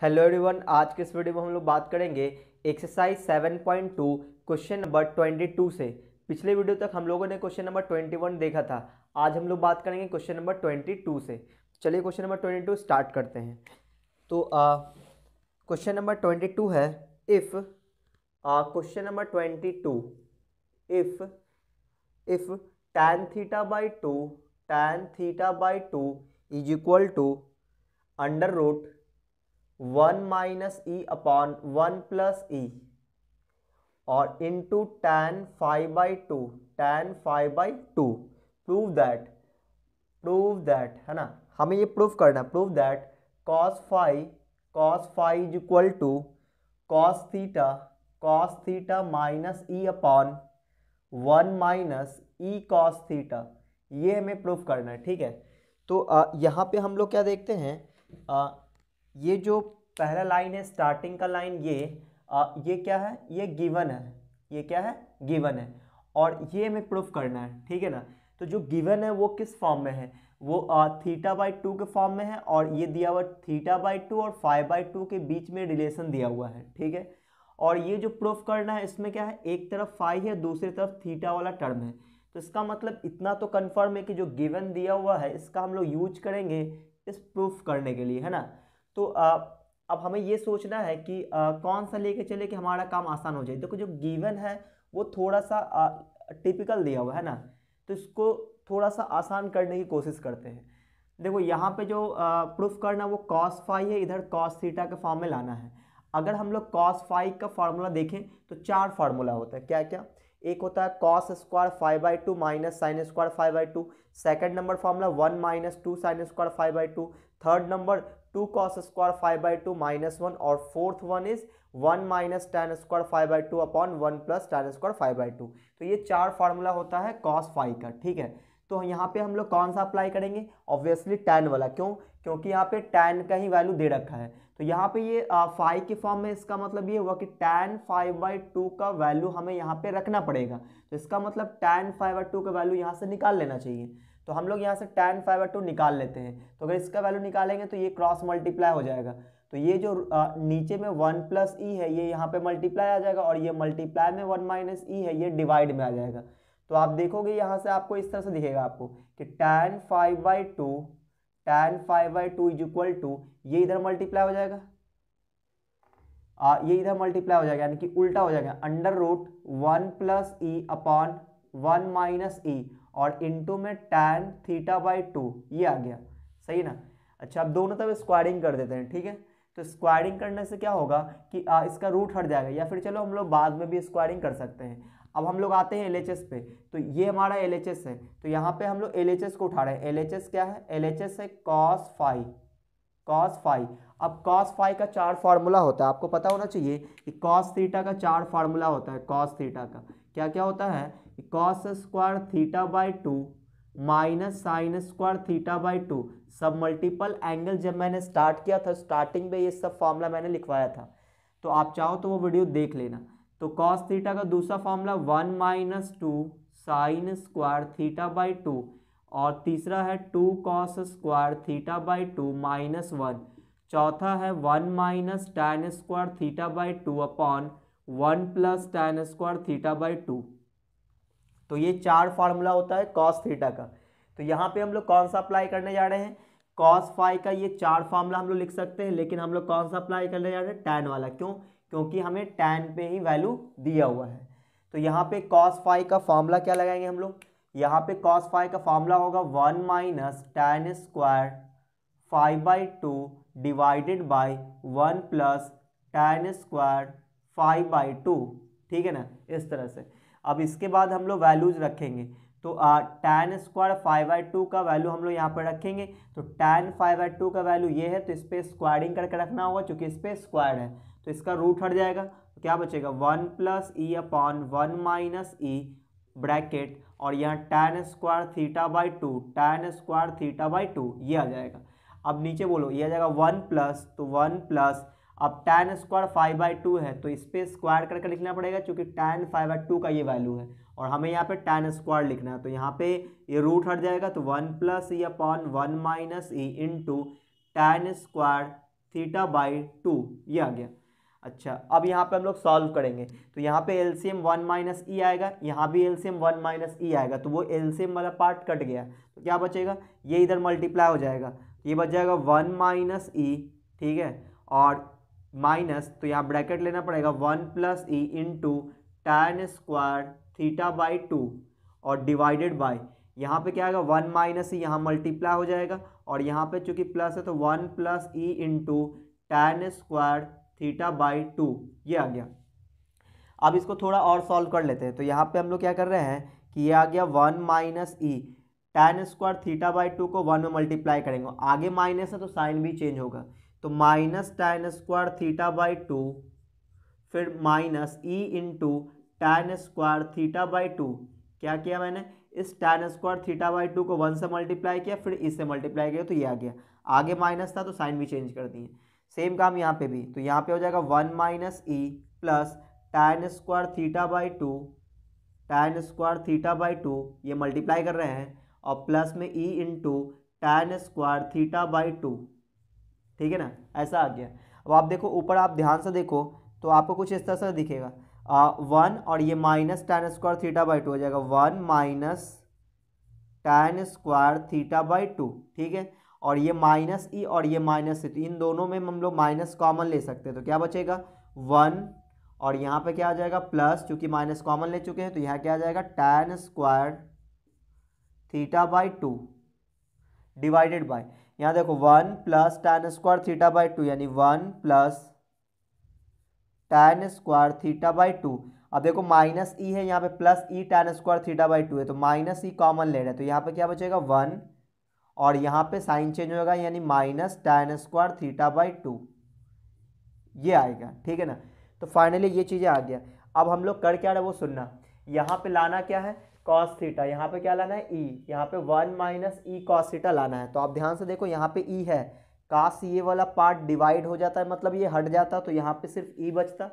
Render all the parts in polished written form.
Hello everyone, आज के इस वीडियो में हम लोग बात करेंगे एक्सरसाइज 7.2 क्वेश्चन नंबर 22 से। पिछले वीडियो तक हम लोगों ने क्वेश्चन नंबर 21 देखा था। आज हम लोग बात करेंगे क्वेश्चन नंबर 22 से। चलिए क्वेश्चन नंबर 22 स्टार्ट करते हैं। तो क्वेश्चन नंबर 22 है, if question number 22, if tan theta by two is equal to under root 1 - e/1 + e और into tan phi/2 prove that है ना, हमें ये प्रूव करना है। Prove that cos phi is equal to cos theta minus e/1 - e cos theta. ये हमें prove करना है, ठीक है। तो यहाँ पे हम लोग क्या देखते हैं, ये जो पहला लाइन है, स्टार्टिंग का लाइन, ये क्या है, ये गिवन है। ये क्या है, गिवन है, और ये हमें प्रूफ करना है, ठीक है ना। तो जो गिवन है वो किस फॉर्म में है, वो θ/2 के फॉर्म में है, और ये दिया हुआ θ/2 और φ/2 के बीच में रिलेशन दिया हुआ है, ठीक है। और ये जो प्रूफ करना है, इसमें क्या है, एक तरफ फाई है, दूसरी तरफ थीटा वाला टर्म है। तो इसका मतलब इतना तो कंफर्म है कि जो गिवन दिया हुआ है इसका हम लोग यूज करेंगे इस प्रूफ करने के लिए, है ना। तो अब हमें ये सोचना है कि कौन सा लेके चले कि हमारा काम आसान हो जाए। देखो जो गिवन है वो थोड़ा सा टिपिकल दिया हुआ है ना, तो इसको थोड़ा सा आसान करने की कोशिश करते हैं। देखो यहाँ पे जो प्रूफ करना वो cos फाई है, इधर cos थीटा के फॉर्म में लाना है। अगर हम लोग cos फाई का फार्मूला देखें तो चार फार्मूला होता है। क्या क्या, एक होता है cos² - sin² second number formula 1 - 2 sin², third number 2 cos² -1, और fourth one is 1 - tan² upon 1 + tan²। तो ये चार फार्मूला होता है cos फाई का, ठीक है। तो यहाँ पे हम लोग कौन सा अप्लाई करेंगे, ऑब्वियसली tan वाला। क्यों, क्योंकि यहाँ पे tan का ही वैल्यू दे रखा है। तो यहाँ पे ये फाई के फॉर्म में, इसका मतलब ये हुआ कि tan phi/2 का वैल्यू हमें यहाँ पे रखना पड़ेगा। तो इसका मतलब tan phi/2 का वैल्यू यहाँ से निकाल लेना चाहिए। तो हम लोग यहाँ से tan phi/2 निकाल लेते हैं। तो अगर इसका वैल्यू निकालेंगे तो ये क्रॉस मल्टीप्लाई हो जाएगा। तो ये जो नीचे में 1 + e है, ये यहाँ पे मल्टीप्लाई आ जाएगा, और ये मल्टीप्लाई में 1 - e है, ये डिवाइड में आ जाएगा। तो आप देखोगे यहाँ से आपको इस तरह से दिखेगा आपको कि tan phi/2 is equal to, ये इधर मल्टीप्लाई हो जाएगा, ये इधर मल्टीप्लाई हो जाएगा, यानी कि उल्टा हो जाएगा, अंडर रूट 1 + e/1 - e और इंटू में tan θ/2, ये आ गया, सही ना। अच्छा, अब दोनों तरफ स्क्वायरिंग कर देते हैं, ठीक है। तो स्क्वायरिंग करने से क्या होगा कि इसका रूट हट जाएगा, या फिर चलो हम लोग बाद में भी स्क्वायरिंग कर सकते हैं। अब हम लोग आते हैं LHS पे। तो ये हमारा LHS है, तो यहाँ पे हम लोग LHS को उठा रहे हैं। LHS क्या है, LHS है cos फाई। अब cos फाई का चार फार्मूला होता है, आपको पता होना चाहिए कि cos थीटा का चार फार्मूला होता है। cos थीटा का क्या क्या होता है, cos² θ/2 - sin²θ/2 सब मल्टीपल एंगल। जब मैंने स्टार्ट किया था, स्टार्टिंग में ये सब फार्मूला मैंने लिखवाया था, तो आप चाहो तो वो वीडियो देख लेना। तो cos थीटा का दूसरा फार्मूला 1 - 2 sin²θ/2, और तीसरा है 2 cos²θ/2 -1, चौथा है 1 - tan²θ/2 अपॉन 1 + tan²θ/2। तो ये चार फार्मूला होता है cos थीटा का। तो यहाँ पे हम लोग कौन सा अप्लाई करने जा रहे हैं, cos फाई का ये चार फार्मूला हम लोग लिख सकते हैं, लेकिन हम लोग कौन सा अप्लाई करने जा रहे हैं, tan वाला। क्यों, क्योंकि हमें tan पे ही वैल्यु दिया हुआ है। तो यहाँ पे cos फाई का फार्मूला क्या लगाएंगे हम लोग, यहाँ पे cos फाई का फार्मूला होगा 1 - tan²φ/2 डिवाइडेड बाई 1 + tan²φ/2, ठीक है ना, इस तरह से। अब इसके बाद हम लोग वैल्यूज रखेंगे। तो tan²φ/2 का वैल्यू हम लोग यहाँ पर रखेंगे। तो tan phi/2 का वैल्यू ये है, तो इस पर स्क्वायरिंग करके रखना होगा, चूंकि इस पर स्क्वायर है। तो इसका रूट हट जाएगा, तो क्या बचेगा, 1 + e/1 - e ब्रैकेट, और यहाँ tan²θ/2 ये आ जाएगा। अब नीचे बोलो, ये आ जाएगा 1 प्लस, तो 1 प्लस, अब tan²φ/2 है, तो इस पर स्क्वायर करके लिखना पड़ेगा, क्योंकि tan phi/2 का ये वैल्यू है, और हमें यहाँ पे tan² लिखना है। तो यहाँ पे ये रूट हट जाएगा, तो 1 + e/1 - e into tan² theta by 2 ये आ गया। अच्छा, अब यहाँ पे हम लोग सॉल्व करेंगे तो यहाँ पे एलसीएम 1 माइनस ई आएगा, यहाँ भी एलसीएम 1 माइनस ई आएगा, तो वो एलसीएम वाला पार्ट कट गया तो क्या बचेगा, ये इधर मल्टीप्लाई हो जाएगा, ये बच जाएगा 1 माइनस ई, ठीक है, और माइनस तो यहाँ ब्रैकेट लेना पड़ेगा 1 plus E into tan square theta by 2 और डिवाइडेड बाय यहाँ पे क्या आएगा 1 माइनस ई, यहाँ मल्टीप्लाई हो जाएगा और यहाँ पे चूंकि प्लस है तो 1 plus E into tan square theta by 2 ये आ गया। अब इसको थोड़ा और सॉल्व कर लेते हैं तो यहाँ पे हम लोग क्या कर रहे हैं कि ये आ गया 1 minus E, tan square theta by 2 को 1 में मल्टीप्लाई करेंगे, आगे माइनस है तो साइन भी चेंज होगा, तो minus tan square theta by 2 फिर minus E into tan square theta by 2, क्या किया मैंने, इस tan स्क्वायर थीटा बाई 2 को 1 से मल्टीप्लाई किया फिर इससे मल्टीप्लाई किया तो ये आ गया, आगे माइनस था तो साइन भी चेंज कर दिए। सेम काम यहाँ पे भी, तो यहाँ पे हो जाएगा 1 minus E plus tan square theta by 2, tan square theta by 2 ये मल्टीप्लाई कर रहे हैं और प्लस में E into tan square theta by 2, ठीक है ना, ऐसा आ गया। अब आप देखो ऊपर, आप ध्यान से देखो तो आपको कुछ इस तरह से दिखेगा 1 और ये minus tan square theta by 2 हो जाएगा 1 minus tan square theta by 2, ठीक है, और ये माइनस ई और ये माइनस ई, तो इन दोनों में हम लोग माइनस कॉमन ले सकते हैं तो क्या बचेगा 1 और यहाँ पे क्या आ जाएगा प्लस, चूंकि माइनस कॉमन ले चुके हैं तो यहाँ क्या आ जाएगा tan square theta by 2 divided bye, यहाँ देखो 1 plus tan square theta by 2 यानी 1 plus tan square theta by 2। अब देखो माइनस ई है यहाँ पे plus E tan square theta by 2 है तो माइनस ई कॉमन ले रहे हैं तो यहाँ पे क्या बचेगा 1 और यहाँ पे साइन चेंज होगा यानी minus tan square theta by 2 ये आएगा, ठीक है ना। तो फाइनली ये चीज़ें आ गया। अब हम लोग कर क्या रहे वो सुनना, यहाँ पे लाना क्या है कॉस थीटा, यहाँ पे क्या लाना है ई, यहाँ पे 1 माइनस ई कॉस थीटा लाना है। तो आप ध्यान से देखो यहाँ पे ई है, काश ये वाला पार्ट डिवाइड हो जाता है मतलब ये हट जाता तो यहाँ पे सिर्फ ई बचता,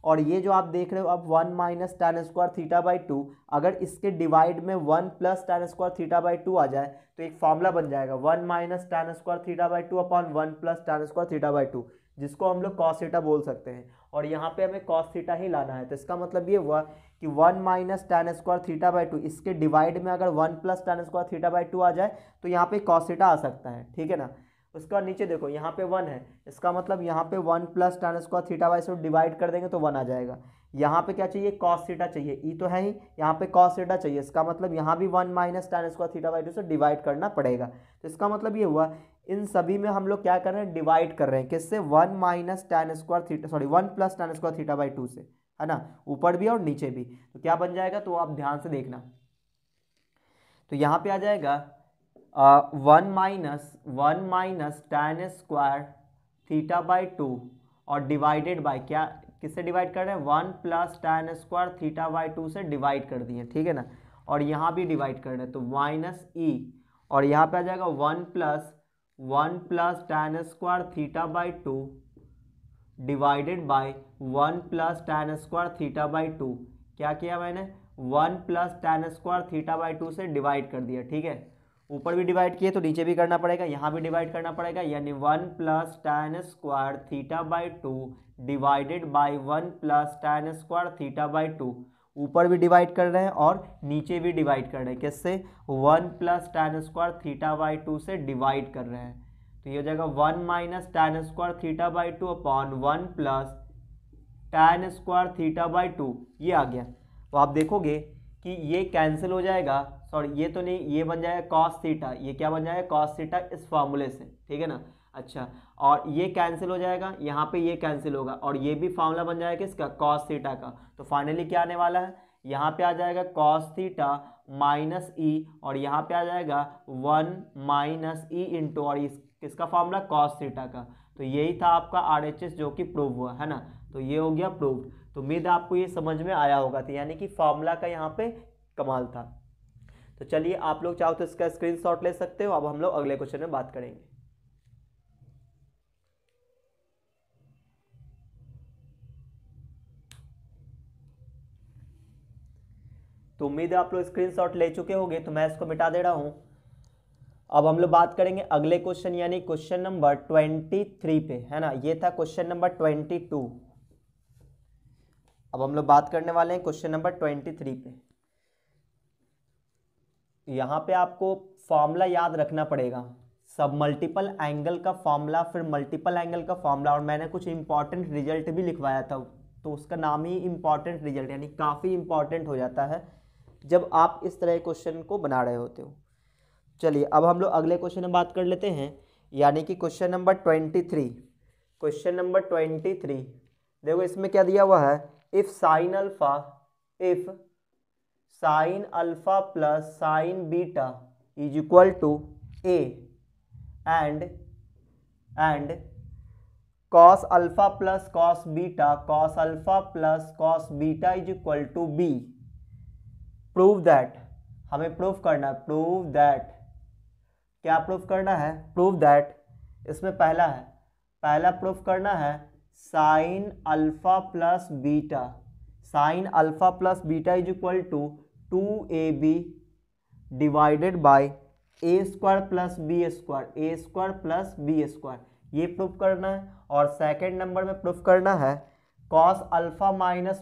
और ये जो आप देख रहे हो अब 1 minus tan square theta by 2, अगर इसके डिवाइड में 1 plus tan square theta by 2 आ जाए तो एक फॉर्मूला बन जाएगा 1 minus tan square theta by 2 upon 1 plus tan square theta by 2, जिसको हम लोग कॉस थीटा बोल सकते हैं, और यहाँ पे हमें कॉस थीटा ही लाना है। तो इसका मतलब ये हुआ कि 1 minus tan square theta by 2 इसके डिवाइड में अगर 1 plus tan square theta by 2 आ जाए तो यहाँ पे कॉस थीटा आ सकता है, ठीक है ना। उसके बाद नीचे देखो यहाँ पे 1 है, इसका मतलब यहाँ पे 1 plus tan square theta by से डिवाइड कर देंगे तो 1 आ जाएगा। यहाँ पे क्या चाहिए कॉस थीटा चाहिए, ई तो है ही, यहाँ पे कॉस थीटा चाहिए, इसका मतलब यहाँ भी 1 minus tan square theta by 2 से डिवाइड करना पड़ेगा। तो इसका मतलब ये हुआ इन सभी में हम लोग क्या कर रहे हैं डिवाइड कर रहे हैं, किससे 1 minus tan square theta 1 plus tan square theta by 2 से, है ना, ऊपर भी और नीचे भी। तो क्या बन जाएगा तो आप ध्यान से देखना, तो यहाँ पे आ जाएगा 1 minus tan square theta by 2 और डिवाइडेड बाय क्या, किससे डिवाइड कर रहे हैं 1 plus tan square theta by 2 से डिवाइड कर दिए, ठीक है ना, और यहाँ भी डिवाइड कर रहे हैं तो माइनस ई और यहाँ पे आ जाएगा 1 plus tan square theta by 2 divided bye 1 plus tan square theta by 2, क्या किया मैंने 1 plus tan square theta by 2 से डिवाइड कर दिया, ठीक है, ऊपर भी डिवाइड किए तो नीचे भी करना पड़ेगा, यहाँ भी डिवाइड करना पड़ेगा, यानी 1 plus tan square theta by 2 divided bye 1 plus tan square theta by 2, ऊपर भी डिवाइड कर रहे हैं और नीचे भी डिवाइड कर रहे हैं, किससे 1 plus tan square theta by 2 से डिवाइड कर रहे हैं। तो ये हो जाएगा 1 minus tan square theta by 2 upon 1 plus tan square theta by 2 ये आ गया। तो आप देखोगे कि ये कैंसिल हो जाएगा, सॉरी ये तो नहीं, ये बन जाएगा कॉस थीटा, ये क्या बन जाएगा कॉस थीटा इस फॉर्मूले से, ठीक है ना। अच्छा, और ये कैंसिल हो जाएगा, यहाँ पे ये कैंसिल होगा और ये भी फॉर्मूला बन जाएगा किसका कॉस थीटा का। तो फाइनली क्या आने वाला है, यहाँ पे आ जाएगा कॉस थीटा माइनस ई और यहाँ पे आ जाएगा 1 माइनस ई इंटू और इस किसका फॉर्मूला कॉस थीटा का। तो यही था आपका RHS जो कि प्रूव हुआ है ना, तो ये हो गया प्रूव्ड। तो उम्मीद आपको ये समझ में आया होगा, तो यानी कि फॉर्मूला का यहाँ पे कमाल था। तो चलिए आप लोग चाहो तो इसका स्क्रीनशॉट ले सकते हो। अब हम लोग अगले क्वेश्चन में बात करेंगे। तो उम्मीद है आप लोग स्क्रीनशॉट ले चुके होंगे, तो मैं इसको मिटा दे रहा हूँ। अब हम लोग बात करेंगे अगले क्वेश्चन यानी क्वेश्चन नंबर 23 पे, है ना। ये था क्वेश्चन नंबर 22। अब हम लोग बात करने वाले हैं क्वेश्चन नंबर 23 पे। यहाँ पे आपको फॉर्मूला याद रखना पड़ेगा, सब मल्टीपल एंगल का फॉर्मूला, फिर मल्टीपल एंगल का फॉर्मूला, और मैंने कुछ इंपॉर्टेंट रिजल्ट भी लिखवाया था, तो उसका नाम ही इंपॉर्टेंट रिजल्ट, यानी काफ़ी इंपॉर्टेंट हो जाता है जब आप इस तरह के क्वेश्चन को बना रहे होते हो। चलिए अब हम लोग अगले क्वेश्चन में बात कर लेते हैं, यानी कि क्वेश्चन नंबर 23। क्वेश्चन नंबर 23 देखो, इसमें क्या दिया हुआ है, if sine alpha plus sine beta is equal to A and cos alpha plus cos beta is equal to B, prove that, हमें प्रूव करना है, प्रूव दैट, क्या प्रूफ करना है, प्रूव दैट, इसमें पहला प्रूफ करना है sine alpha plus beta is equal to 2ab divided by a square plus B square, ये प्रूफ करना है। और सेकेंड नंबर में प्रूफ करना है cos alpha minus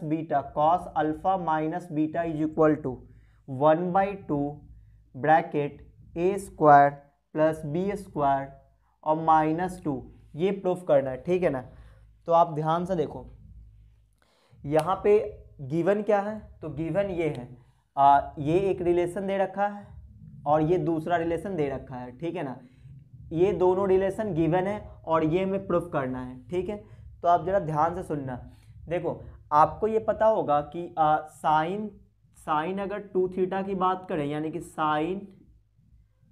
beta is equal to 1/2 bracket a square plus B square और -2, ये proof करना है, ठीक है ना। तो आप ध्यान से देखो, यहाँ पे गिवन क्या है, तो गिवन ये है, ये एक रिलेशन दे रखा है और ये दूसरा रिलेशन दे रखा है, ठीक है ना। ये दोनों रिलेशन गिवन है और ये हमें प्रूफ करना है, ठीक है। तो आप जरा ध्यान से सुनना, देखो आपको ये पता होगा कि साइन अगर 2 थीटा की बात करें, यानी कि साइन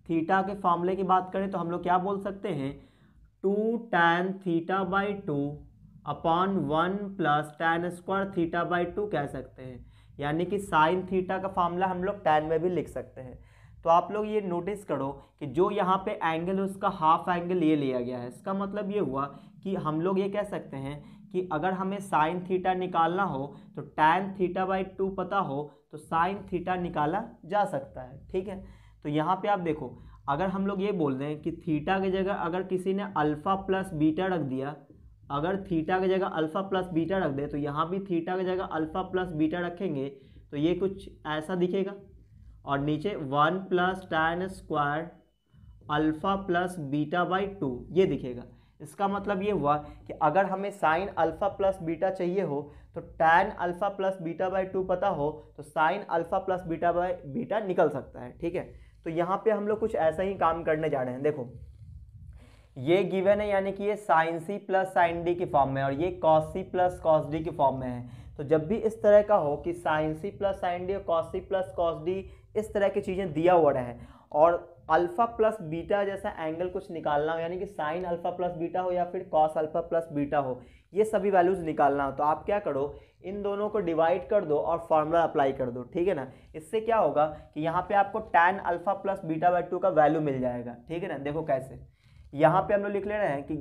थीटा के फॉर्मूले की बात करें, तो हम लोग क्या बोल सकते हैं, 2 tan theta by 2 upon 1 plus tan square theta by 2 कह सकते हैं। यानी कि साइन थीटा का फॉर्मूला हम लोग tan में भी लिख सकते हैं। तो आप लोग ये नोटिस करो कि जो यहाँ पे एंगल है उसका हाफ एंगल ये लिया गया है। इसका मतलब ये हुआ कि हम लोग ये कह सकते हैं कि अगर हमें साइन थीटा निकालना हो तो tan थीटा बाई 2 पता हो तो साइन थीटा निकाला जा सकता है, ठीक है। तो यहाँ पे आप देखो, अगर हम लोग ये बोल रहे हैं कि थीटा की जगह अगर किसी ने अल्फ़ा प्लस बीटा रख दिया, अगर थीटा की जगह अल्फ़ा प्लस बीटा रख दे, तो यहाँ भी थीटा की जगह अल्फ़ा प्लस बीटा रखेंगे तो ये कुछ ऐसा दिखेगा, और नीचे 1 plus tan square alpha plus beta by 2 ये दिखेगा। इसका मतलब ये हुआ कि अगर हमें साइन अल्फ़ा प्लस बीटा चाहिए हो तो tan alpha plus beta by 2 पता हो तो sine alpha plus beta by beta निकल सकता है, ठीक है। तो यहाँ पे हम लोग कुछ ऐसा ही काम करने जा रहे हैं। देखो ये गिवन है, यानी कि ये sine c plus sine d की फॉर्म में, और ये cos c plus cos d की फॉर्म में है। तो जब भी इस तरह का हो कि sine c plus sine d और cos c plus cos d, इस तरह की चीज़ें दिया हुआ रहे और अल्फा प्लस बीटा जैसा एंगल कुछ निकालना हो, यानी कि साइन अल्फा प्लस बीटा हो या फिर कॉस अल्फा प्लस बीटा हो, ये सभी वैल्यूज निकालना हो, तो आप क्या करो, इन दोनों को डिवाइड कर दो और फॉर्मूला अप्लाई कर दो, ठीक है ना। इससे क्या होगा कि यहाँ पे आपको tan alpha plus beta by 2 का वैल्यू मिल जाएगा, ठीक है ना। देखो कैसे, यहाँ पे हम लोग लिख ले रहे हैं कि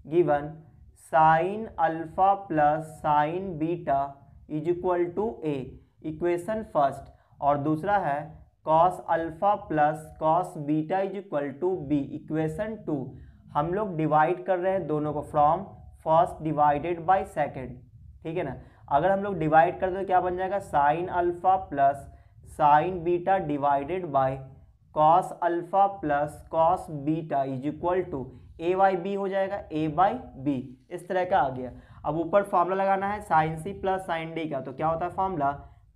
given sine alpha plus sine beta is equal to a, equation first, और दूसरा है cos alpha plus cos beta is equal to b, equation 2। हम लोग डिवाइड कर रहे हैं दोनों को from first divided by second, ठीक है ना। अगर हम लोग डिवाइड कर दो तो क्या बन जाएगा, sine alpha plus sine beta divided by cos alpha plus cos beta is equal to a by b हो जाएगा, ए बाई बी, इस तरह का आ गया। अब ऊपर फॉर्मूला लगाना है sine c plus sine d का, तो क्या होता है formula,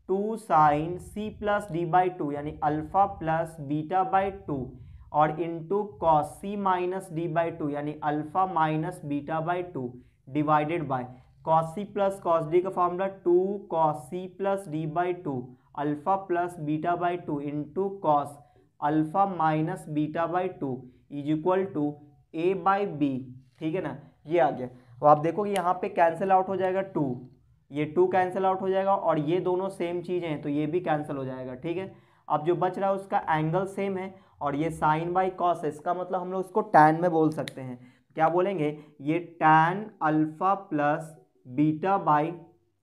2 sine c plus d by 2 यानी अल्फा प्लस बीटा बाई 2 और into cos c minus d by 2 यानी alpha minus beta by 2 divided by cos c plus cos d का formula 2 cos c plus d by 2 alpha plus beta by 2 into cos alpha minus beta by 2 is equal to a by b, ठीक है ना। ये आ गया। तो आप देखो कि यहाँ पे कैंसिल आउट हो जाएगा 2, ये 2 कैंसिल आउट हो जाएगा और ये दोनों सेम चीज़ें हैं तो ये भी कैंसिल हो जाएगा, ठीक है। अब जो बच रहा है उसका एंगल सेम है और ये साइन बाई कॉस है, इसका मतलब हम लोग इसको टैन में बोल सकते हैं। क्या बोलेंगे, ये tan alpha plus beta by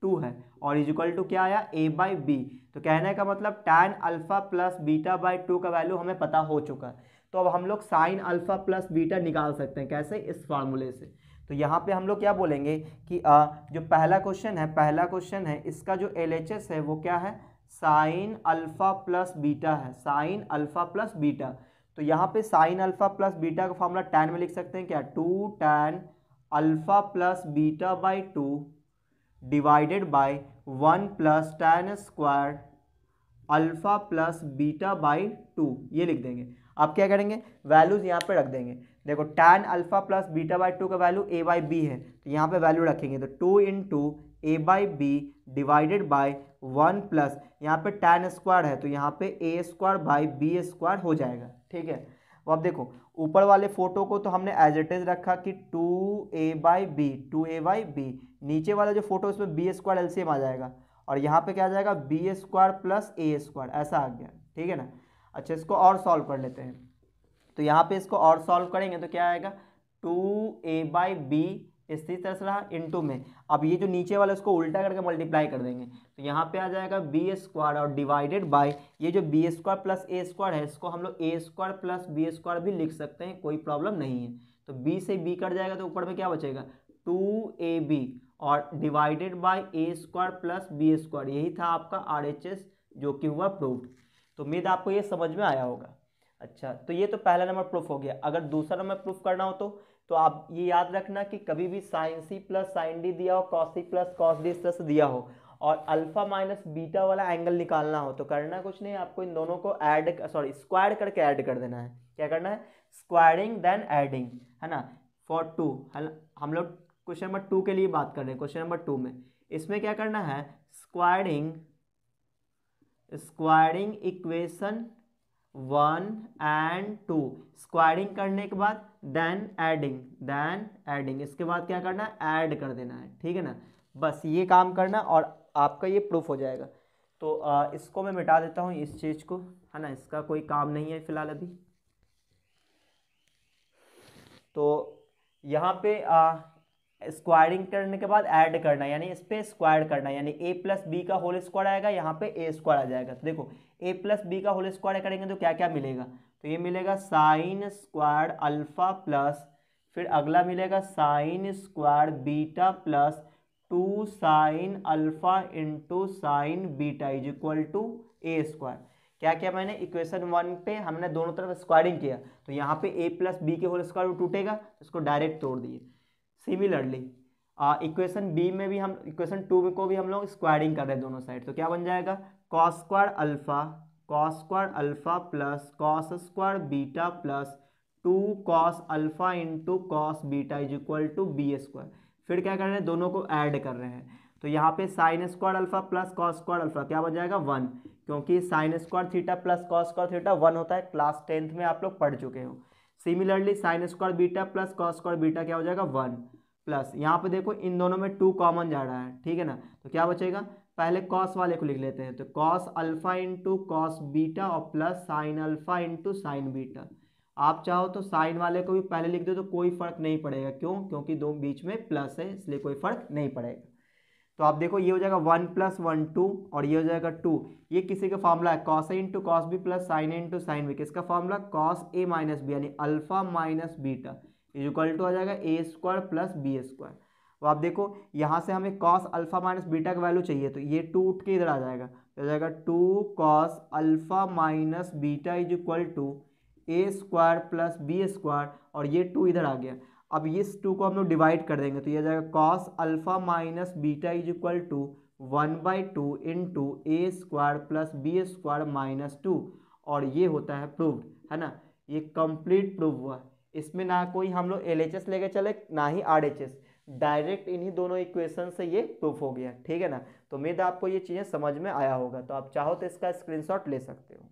2 है और इज इक्वल टू क्या आया a/b। तो कहने का मतलब tan alpha plus beta by 2 का वैल्यू हमें पता हो चुका है। तो अब हम लोग साइन अल्फा प्लस बीटा निकाल सकते हैं, कैसे? इस फार्मूले से। तो यहाँ पे हम लोग क्या बोलेंगे कि जो पहला क्वेश्चन है इसका जो LHS है वो क्या है? साइन अल्फा प्लस बीटा है, साइन अल्फा प्लस बीटा। तो यहाँ पे साइन अल्फा प्लस बीटा का फॉर्मूला tan में लिख सकते हैं क्या? 2 tan alpha plus beta by 2 divided by 1 plus tan square alpha plus beta by 2, ये लिख देंगे। आप क्या करेंगे? वैल्यूज यहाँ पे रख देंगे। देखो tan alpha plus beta by 2 का वैल्यू a/b है, तो यहाँ पे वैल्यू रखेंगे। तो 2 into a/b divided by 1 plus यहाँ पे tan स्क्वायर है तो यहाँ पे a square by b square हो जाएगा, ठीक है। तो अब देखो ऊपर वाले फोटो को तो हमने एज इट इज रखा कि 2a/b, नीचे वाला जो फोटो उसमें b स्क्वायर एलसीएम आ जाएगा और यहाँ पे क्या आ जाएगा? B square plus a square, ऐसा आ गया, ठीक है ना। अच्छा इसको और सॉल्व कर लेते हैं। तो यहाँ पे इसको और सॉल्व करेंगे तो क्या आएगा? 2a/b इसी तरह से रहा इंटू में। अब ये जो नीचे वाला इसको उल्टा करके मल्टीप्लाई कर देंगे तो यहाँ पे आ जाएगा बी स्क्वायर और डिवाइडेड बाय ये जो B square plus a square है इसको हम लोग ए स्क्वायर प्लस बी स्क्वायर भी लिख सकते हैं, कोई प्रॉब्लम नहीं है। तो b से b कट जाएगा तो ऊपर में क्या बचेगा? 2ab और divided by a square plus B square, यही था आपका RHS जो कि हुआ प्रूफ। तो उम्मीद आपको ये समझ में आया होगा। अच्छा तो ये तो पहला नंबर प्रूफ हो गया। अगर दूसरा नंबर प्रूफ करना हो तो आप ये याद रखना कि कभी भी sine c plus sine d दिया हो, cos c plus cos d इस तरह से दिया हो और अल्फा माइनस बीटा वाला एंगल निकालना हो तो करना कुछ नहीं, आपको इन दोनों को स्क्वायर करके ऐड कर देना है। क्या करना है? स्क्वायरिंग देन एडिंग, है ना। फॉर 2 हम लोग क्वेश्चन नंबर 2 के लिए बात कर रहे हैं। क्वेश्चन नंबर 2 में इसमें क्या करना है? स्क्वायरिंग इक्वेशन 1 एंड 2, स्क्वायरिंग करने के बाद देन एडिंग, इसके बाद क्या करना है? ऐड कर देना है, ठीक है ना। बस ये काम करना और आपका ये प्रूफ हो जाएगा। तो इसको मैं मिटा देता हूँ इस चीज़ को, है ना, इसका कोई काम नहीं है फिलहाल अभी। तो यहाँ पे स्क्वायरिंग करने के बाद ऐड करना यानी इस पे स्क्वायर करना यानी a प्लस बी का होल स्क्वायर आएगा, यहाँ पे a स्क्वायर आ जाएगा। तो देखो a प्लस बी का होल स्क्वायर करेंगे तो क्या क्या मिलेगा? तो ये मिलेगा साइन स्क्वायर अल्फा प्लस फिर अगला मिलेगा sine square beta plus 2 sine alpha into sine beta is equal to a square. क्या क्या मैंने इक्वेशन 1 पे हमने दोनों तरफ स्क्वायरिंग किया तो यहाँ पे a प्लस बी के होल स्क्वायर टूटेगा, इसको डायरेक्ट तोड़ दिए। सिमिलरली इक्वेशन बी में भी हम इक्वेशन 2 को भी हम लोग स्क्वायरिंग कर रहे हैं दोनों साइड, तो क्या बन जाएगा? Cos square alpha plus cos square beta plus 2 cos alpha into cos beta is equal to b square. फिर क्या कर रहे हैं? दोनों को ऐड कर रहे हैं तो यहाँ पे sine square alpha plus cos square alpha क्या बन जाएगा? 1, क्योंकि sign square theta plus cos square theta 1 होता है, क्लास 10th में आप लोग पढ़ चुके हो। Similarly sign square beta plus cos square beta क्या हो जाएगा? 1 प्लस यहाँ पे देखो इन दोनों में 2 कॉमन जा रहा है, ठीक है ना। तो क्या बचेगा? पहले कॉस वाले को लिख लेते हैं तो cos alpha into cos beta और plus sine alpha into sine beta. आप चाहो तो साइन वाले को भी पहले लिख दो तो कोई फर्क नहीं पड़ेगा, क्यों? क्योंकि दो बीच में प्लस है इसलिए कोई फर्क नहीं पड़ेगा। तो आप देखो ये हो जाएगा 1 + 1 2 और ये हो जाएगा 2। ये किसी का फॉर्मूला है कॉस ए into cos B plus sine ए इंटू साइन बी। किसका formula? Cos a minus b यानी alpha minus beta is equal to आ जाएगा a square plus B square. तो आप देखो यहाँ से हमें कॉस अल्फा माइनस बीटा का वैल्यू चाहिए तो ये 2 उठ के इधर आ जाएगा, तो आ जाएगा 2 cos alpha minus beta is equal to a square plus B square और ये 2 इधर आ गया। अब इस 2 को हम लोग डिवाइड कर देंगे तो ये आ जाएगा cos alpha minus beta is equal to 1/2 into a square plus B square minus 2 और ये होता है प्रूव्ड, है ना। ये कंप्लीट प्रूव हुआ। इसमें ना कोई हम लोग LHS लेके चले ना ही RHS, डायरेक्ट इन्हीं दोनों इक्वेशन से ये प्रूफ हो गया, ठीक है ना। तो उम्मीद आपको ये चीज़ें समझ में आया होगा। तो आप चाहो तो इसका स्क्रीनशॉट ले सकते हो।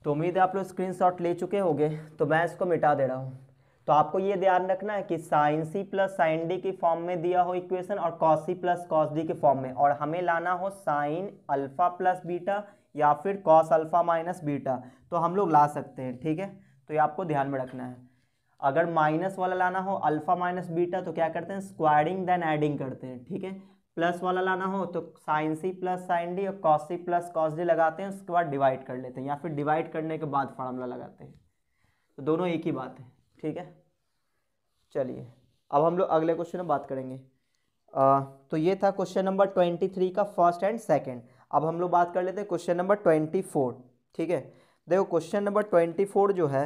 तो उम्मीद है आप लोग स्क्रीनशॉट ले चुके होंगे, तो मैं इसको मिटा दे रहा हूँ। तो आपको ये ध्यान रखना है कि sine c plus sine d की फॉर्म में दिया हो इक्वेशन और cos c plus cos d के फॉर्म में, और हमें लाना हो साइन अल्फा प्लस बीटा या फिर कॉस अल्फा माइनस बीटा, तो हम लोग ला सकते हैं, ठीक है। तो ये आपको ध्यान में रखना है। अगर माइनस वाला लाना हो अल्फा माइनस बीटा तो क्या करते हैं, स्क्वायरिंग देन एडिंग करते हैं, ठीक है। प्लस वाला लाना हो तो sine c plus sine d और cos c plus cos d लगाते हैं, उसके बाद डिवाइड कर लेते हैं, या फिर डिवाइड करने के बाद फार्मूला लगाते हैं। तो दोनों एक ही बात है, ठीक है। चलिए अब हम लोग अगले क्वेश्चन में बात करेंगे। तो ये था क्वेश्चन नंबर 23 का फर्स्ट एंड सेकंड। अब हम लोग बात कर लेते हैं क्वेश्चन नंबर 24, ठीक है। देखो क्वेश्चन नंबर 24 जो है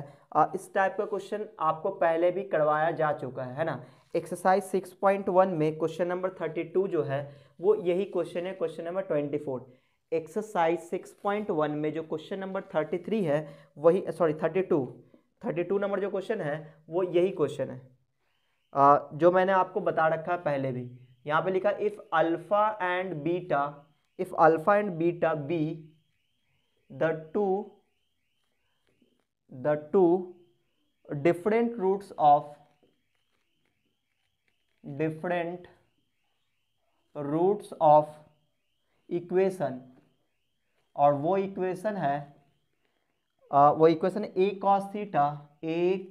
इस टाइप का क्वेश्चन आपको पहले भी करवाया जा चुका है ना। एक्सरसाइज 6.1 में क्वेश्चन नंबर 32 जो है वो यही क्वेश्चन है, क्वेश्चन नंबर 24। एक्सरसाइज 6.1 में जो क्वेश्चन नंबर 33 है वही, सॉरी 32 नंबर जो क्वेश्चन है वो यही क्वेश्चन है जो मैंने आपको बता रखा है पहले भी। यहाँ पे लिखा if alpha and beta be the two different roots of equation, और वो इक्वेशन है a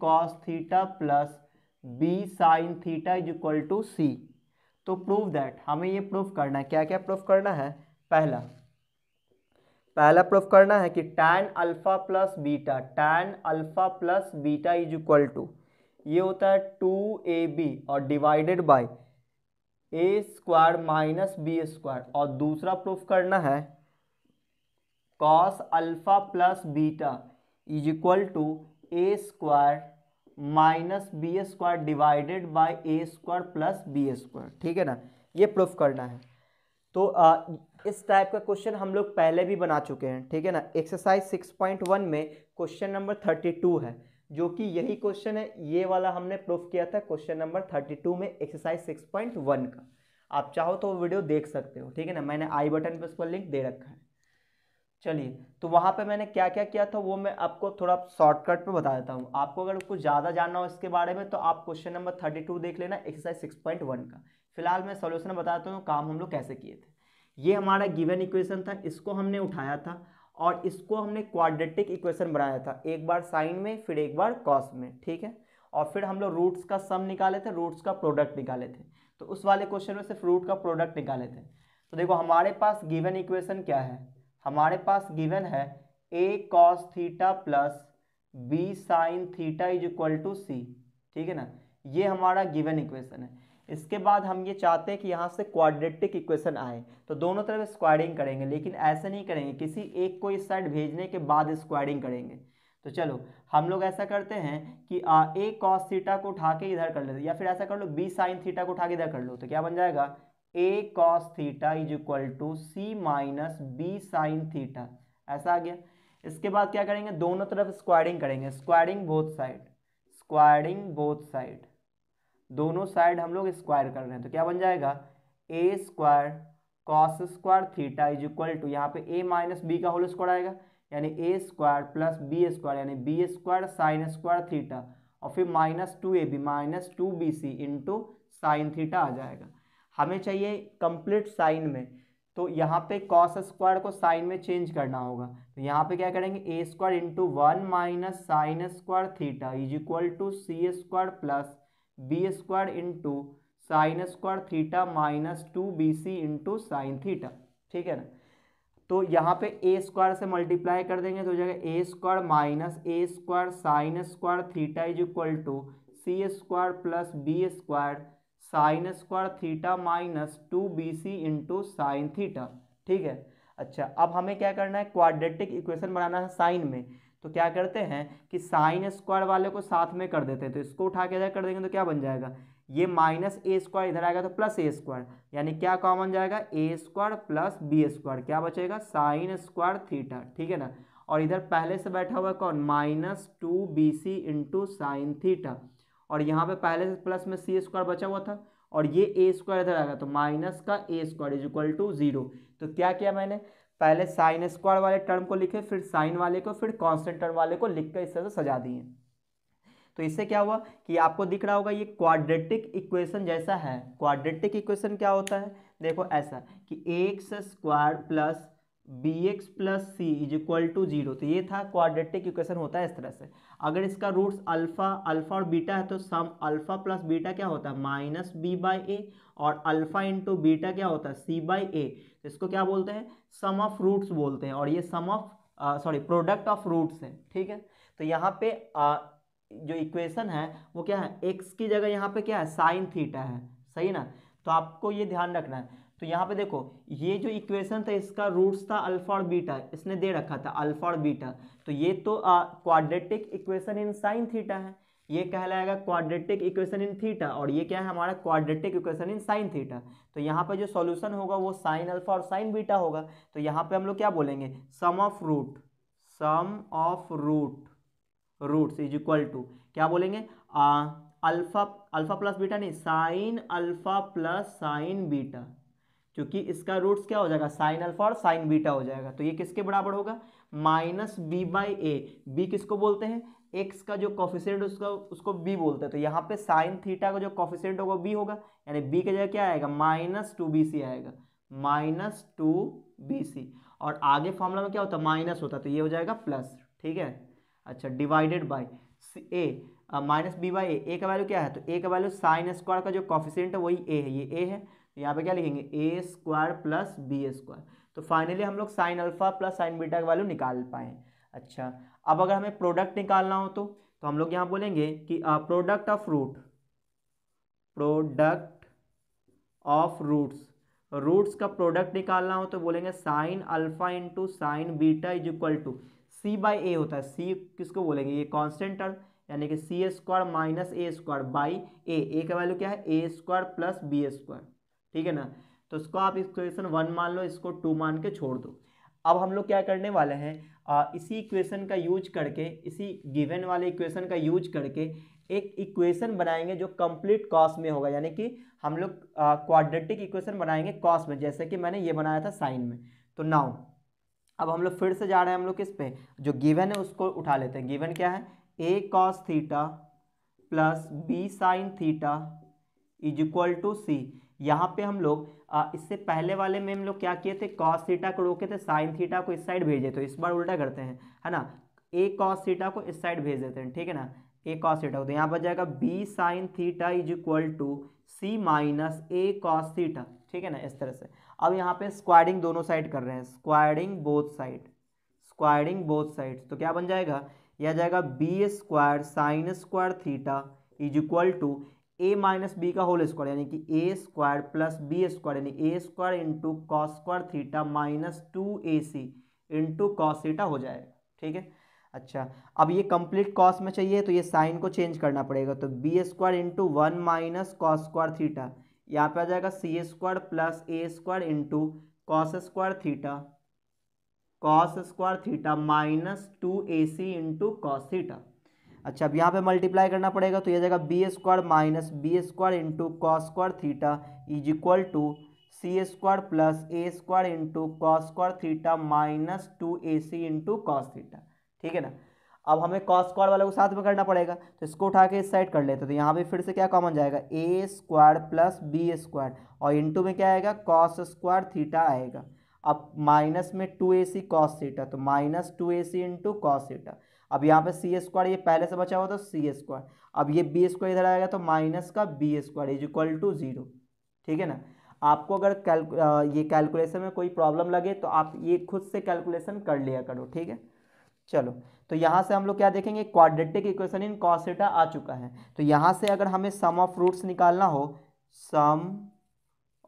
cos theta plus b sine theta is equal to c. तो प्रूव दैट, हमें ये प्रूफ करना है। क्या क्या प्रूफ करना है? पहला प्रूफ करना है कि tan alpha plus beta is equal to, ये होता है 2ab और divided by a square minus B square. और दूसरा प्रूफ करना है cos alpha plus beta is equal to a square minus B square divided by a square plus B square, ठीक है ना। ये प्रूफ करना है। तो इस टाइप का क्वेश्चन हम लोग पहले भी बना चुके हैं, ठीक है ना। एक्सरसाइज 6.1 में क्वेश्चन नंबर 32 है, जो कि यही क्वेश्चन है, ये वाला हमने प्रूफ किया था क्वेश्चन नंबर 32 में एक्सरसाइज 6.1 का। आप चाहो तो वो वीडियो देख सकते हो, ठीक है ना। मैंने आई बटन पे उसका लिंक दे रखा है। चलिए, तो वहाँ पे मैंने क्या क्या किया था वो मैं आपको थोड़ा शॉर्टकट में बता देता हूँ। आपको अगर कुछ ज़्यादा जानना हो इसके बारे में तो आप क्वेश्चन नंबर 32 देख लेना एक्सरसाइज 6.1 का। फिलहाल मैं सॉल्यूशन बताता हूँ काम हम लोग कैसे किए थे। ये हमारा गिवन इक्वेशन था, इसको हमने उठाया था और इसको हमने क्वाड्रेटिक इक्वेशन बनाया था, एक बार साइन में फिर एक बार कॉस में, ठीक है। और फिर हम लोग रूट्स का सम निकाले थे, रूट्स का प्रोडक्ट निकाले थे। तो उस वाले क्वेश्चन में सिर्फ रूट का प्रोडक्ट निकाले थे। तो देखो हमारे पास गिवन इक्वेशन क्या है, हमारे पास गिवन है a cos theta plus b sine theta is equal to c, ठीक है ना। ये हमारा गिवन इक्वेशन है। इसके बाद हम ये चाहते हैं कि यहाँ से क्वाड्रेटिक इक्वेशन आए, तो दोनों तरफ स्क्वायरिंग करेंगे, लेकिन ऐसे नहीं करेंगे, किसी एक को इस साइड भेजने के बाद स्क्वायरिंग करेंगे। तो चलो हम लोग ऐसा करते हैं कि ए कॉस थीटा को उठा के इधर कर लेते, या फिर ऐसा कर लो बी साइन थीटा को उठा के इधर कर लो। तो क्या बन जाएगा, a cos theta is equal to c minus b sine theta, ऐसा आ गया। इसके बाद क्या करेंगे, दोनों तरफ स्क्वायरिंग करेंगे, स्क्वायरिंग बोथ साइड, दोनों साइड हम लोग स्क्वायर कर रहे हैं। तो क्या बन जाएगा, a square cos square theta is equal to, यहाँ पे ए माइनस बी का होल स्क्वायर आएगा, यानी a square plus B square यानी b square sine square theta, और फिर minus 2ab minus 2bc into sine theta आ जाएगा। हमें चाहिए कंप्लीट साइन में, तो यहाँ पे कॉस स्क्वायर को साइन में चेंज करना होगा। तो यहाँ पे क्या करेंगे, a square into 1 minus sign square theta is equal to c square plus B square into sine square theta minus 2bc into sine theta, ठीक है ना। तो यहाँ पे ए स्क्वायर से मल्टीप्लाई कर देंगे तो हो जाएगा a square minus a square sine square theta is equal to c square plus B square sine square theta minus 2bc into sine theta, ठीक है। अच्छा, अब हमें क्या करना है, क्वाड्रेटिक इक्वेशन बनाना है साइन में। तो क्या करते हैं कि साइन स्क्वायर वाले को साथ में कर देते हैं, तो इसको उठा के इधर कर देंगे तो क्या बन जाएगा, ये माइनस ए स्क्वायर इधर आएगा तो प्लस ए स्क्वायर, यानी क्या कॉमन जाएगा, a square plus B square, क्या बचेगा, साइन स्क्वायर थीटा, ठीक है ना। और इधर पहले से बैठा हुआ कौन, minus 2bc into sine theta, और यहाँ पे पहले से प्लस में सी स्क्वायर बचा हुआ था, और ये ए स्क्वायर इधर आएगा तो माइनस का ए स्क्वायर इज इक्वल टू 0। तो क्या किया मैंने, पहले साइन स्क्वायर वाले टर्म को लिखे, फिर साइन वाले को, फिर कांस्टेंट टर्म वाले को लिख कर इस तरह से सजा दिए। तो इससे क्या हुआ कि आपको दिख रहा होगा ये क्वाड्रेटिक इक्वेशन जैसा है। क्वाड्रेटिक इक्वेशन क्या होता है, देखो ऐसा कि x square plus b x plus c is equal to 0। तो ये था क्वाड्रेटिक इक्वेशन होता है इस तरह से। अगर इसका रूट्स अल्फा अल्फा और बीटा है तो सम अल्फा प्लस बीटा क्या होता है माइनस बी बाई ए, और अल्फा इंटू बीटा क्या होता है सी बाई ए। तो इसको क्या बोलते हैं सम ऑफ रूट्स बोलते हैं, और ये सम ऑफ प्रोडक्ट ऑफ रूट्स है। ठीक है, तो यहाँ पे जो इक्वेशन है वो क्या है, एक्स की जगह यहाँ पे क्या है साइन थीटा है, सही ना। तो आपको ये ध्यान रखना है। तो यहाँ पे देखो ये जो इक्वेशन था इसका रूट्स था अल्फा और बीटा, इसने दे रखा था अल्फा और बीटा। तो ये तो quadratic equation in sine theta है, ये कहलाएगा क्वाड्रेटिक इक्वेशन इन थीटा, और ये क्या है हमारा quadratic equation in sine theta. तो यहाँ पे जो सॉल्यूशन होगा वो साइन अल्फा और साइन बीटा होगा। तो यहाँ पे हम लोग क्या बोलेंगे sum of roots is equal to क्या बोलेंगे अल्फा अल्फा प्लस बीटा नहीं, sine alpha plus sine beta, क्योंकि इसका रूट्स क्या हो जाएगा साइन अल्फा और साइन बीटा हो जाएगा। तो ये किसके बराबर होगा minus b by a. B किसको बोलते हैं एक्स का जो कॉफिशिएंट उसको बी बोलते हैं। तो यहाँ पे साइन थीटा का जो कॉफिशिएंट होगा बी होगा, यानी बी की जगह क्या आएगा माइनस 2bc आएगा, माइनस 2bc। और आगे फॉर्मूला में क्या होता है माइनस होता है, तो ये हो जाएगा प्लस। ठीक है, अच्छा divided by a minus b by a का वैल्यू क्या है, तो ए का वैल्यू साइन स्क्वायर का जो कॉफिशिएंट है वही ए है, ये ए है। तो यहाँ पे क्या लिखेंगे ए स्क्वायर प्लस बी स्क्वायर। तो फाइनली हम लोग sign alpha plus sine beta का वैल्यू निकाल पाए। अच्छा, अब अगर हमें प्रोडक्ट निकालना हो तो हम लोग यहाँ बोलेंगे कि प्रोडक्ट ऑफ रूट्स का प्रोडक्ट निकालना हो तो बोलेंगे sine alpha into sine beta is equal to c by a होता है। सी किसको बोलेंगे ये कांस्टेंट टर्म, यानी कि c square minus a square by a का वैल्यू क्या है a square plus B square. ठीक है ना, तो इसको आप इक्वेशन 1 मान लो, इसको 2 मान के छोड़ दो। अब हम लोग क्या करने वाले हैं इसी इक्वेशन का यूज करके, इसी गिवन वाले इक्वेशन का यूज करके एक इक्वेशन बनाएंगे जो कंप्लीट कॉस में होगा, यानी कि हम लोग क्वाड्रेटिक इक्वेशन बनाएंगे कॉस में, जैसे कि मैंने ये बनाया था साइन में। तो नाउ अब हम लोग फिर से जा रहे हैं हम लोग किस पे, जो गिवन है उसको उठा लेते हैं। गिवन क्या है a cos theta plus b sine theta is equal to c. यहाँ पे हम लोग इससे पहले वाले में हम लोग क्या किए थे कॉस थीटा को रोके थे, साइन थीटा को इस साइड भेजे, तो इस बार उल्टा करते हैं है ना, ए कॉस थीटा को इस साइड भेज देते हैं। ठीक है ना, ए कॉस थीटा को, तो यहाँ पर जाएगा b sine theta is equal to c minus a cos theta. ठीक है ना, इस तरह से। अब यहाँ पे स्क्वायरिंग दोनों साइड कर रहे हैं, स्क्वायरिंग बोथ साइड, तो क्या बन जाएगा यह जाएगा b square sine square theta is equal to a minus b का होल स्क्वायर, यानी कि a square plus B square, यानी a square into cos square theta minus 2ac into cos theta हो जाएगा। ठीक है, अच्छा अब ये कंप्लीट कॉस में चाहिए तो ये साइन को चेंज करना पड़ेगा, तो b square into 1 minus cos square theta, यहाँ पे आ जाएगा c square plus a square into cos square theta minus 2ac into cos theta. अच्छा, अब यहाँ पे मल्टीप्लाई करना पड़ेगा, तो यह जाएगा b square minus B square into cos square theta is equal to c square plus a square into cos square theta minus 2ac into cos theta. ठीक है ना, अब हमें कॉस स्क्वायर वाले को साथ में करना पड़ेगा, तो इसको उठा के इस साइड कर लेते, तो यहाँ पे फिर से क्या कॉमन जाएगा a square plus B square, और इंटू में क्या आएगा कॉस स्क्वायर थीटा आएगा। अब माइनस में 2ac कॉस थीटा, तो minus 2ac into cos theta. अब यहाँ पे सी स्क्वायर ये पहले से बचा हुआ तो सी स्क्वायर, अब ये बी स्क्वायर इधर आएगा तो माइनस का b square is equal to 0। ठीक है ना, आपको अगर ये कैलकुलेशन में कोई प्रॉब्लम लगे तो आप ये खुद से कैलकुलेशन कर लिया करो। ठीक है, चलो तो यहाँ से हम लोग क्या देखेंगे quadratic equation in cos theta आ चुका है। तो यहाँ से अगर हमें सम ऑफ रूट्स निकालना हो, सम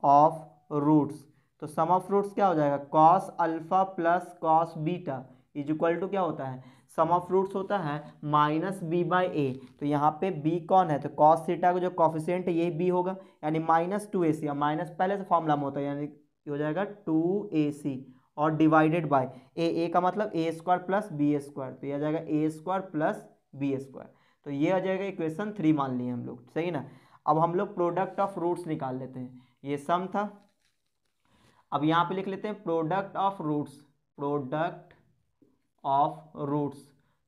ऑफ रूट्स, तो सम ऑफ रूट्स क्या हो जाएगा cos alpha plus cos beta is equal to क्या होता है सम ऑफ रूट्स होता है माइनस बी बाई ए। तो यहाँ पे बी कौन है, तो कॉस थीटा का जो कॉफिशिएंट है यही बी होगा, यानी माइनस 2ac, माइनस पहले से फॉर्मूला में होता है, यानी हो जाएगा 2ac और डिवाइडेड बाय ए का मतलब ए स्क्वायर प्लस बी स्क्वायर, तो यह आ जाएगा a square plus B square. तो ये आ जाएगा इक्वेशन 3 मान लिए हम लोग, सही ना। अब हम लोग प्रोडक्ट ऑफ रूट्स निकाल लेते हैं, ये सम था। अब यहाँ पे लिख लेते हैं प्रोडक्ट ऑफ रूट्स,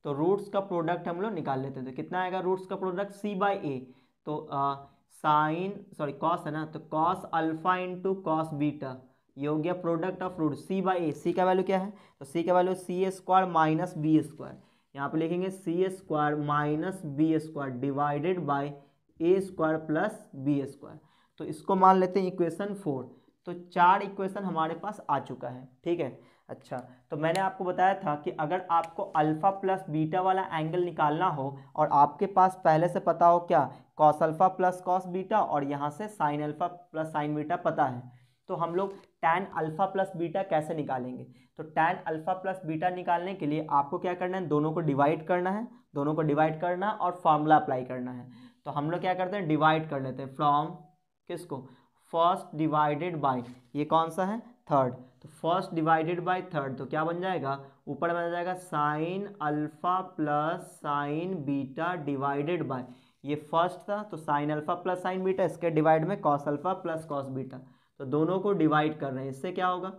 तो रूट्स का प्रोडक्ट हम लोग निकाल लेते थे, कितना आएगा रूट्स का प्रोडक्ट सी बाई ए, तो कॉस है ना, तो cos alpha into cos beta ये हो गया product of root C by A. C का वैल्यू क्या है, तो सी का value C square minus B square, यहाँ पे लिखेंगे C square minus B square divided by A square plus B square. तो इसको मान लेते हैं इक्वेशन 4। तो 4 इक्वेशन हमारे पास आ चुका है, ठीक है। अच्छा, तो मैंने आपको बताया था कि अगर आपको अल्फा प्लस बीटा वाला एंगल निकालना हो और आपके पास पहले से पता हो क्या, cos alpha plus cos beta, और यहाँ से sign alpha plus sine beta पता है, तो हम लोग टैन अल्फा प्लस बीटा कैसे निकालेंगे। तो टैन अल्फा प्लस बीटा निकालने के लिए आपको क्या करना है, दोनों को डिवाइड करना है, दोनों को डिवाइड करना और फॉर्मूला अप्लाई करना है। तो हम लोग क्या करते हैं, डिवाइड कर लेते हैं फ्रॉम किसको, फर्स्ट डिवाइडेड बाय, ये कौन सा है, थर्ड। तो फर्स्ट डिवाइडेड बाय थर्ड, तो क्या बन जाएगा, ऊपर बन जाएगा sine alpha plus sine beta divided bye, ये फर्स्ट था तो sign alpha plus sine beta, इसके डिवाइड में cos alpha plus cos beta, तो दोनों को डिवाइड कर रहे हैं। इससे क्या होगा,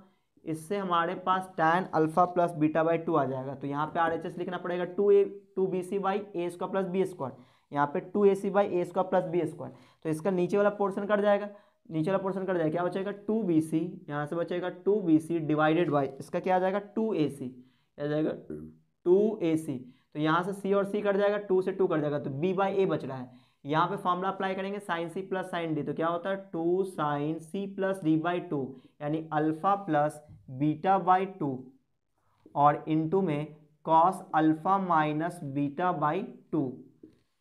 इससे हमारे पास tan alpha plus beta by 2 आ जाएगा। तो यहाँ पे RHS लिखना पड़ेगा 2BC by A square plus B square, यहाँ पे 2AC by A square plus B square. तो इसका नीचे वाला पोर्शन कट जाएगा, नीचे वाला पोर्शन कट जाएगा, क्या बचेगा 2BC, यहाँ से बचेगा 2BC डिवाइडेड बाई इसका क्या आ जाएगा 2AC, आ जाएगा 2AC। तो यहाँ से C और C कट जाएगा, 2 से 2 कट जाएगा, तो B बाई ए बच रहा है। यहाँ पे फॉर्मूला अप्लाई करेंगे sine C plus sine D, तो क्या होता है 2 sine C plus D by 2, यानी अल्फा प्लस बीटा बाई 2 और इनटू में cos alpha minus beta by 2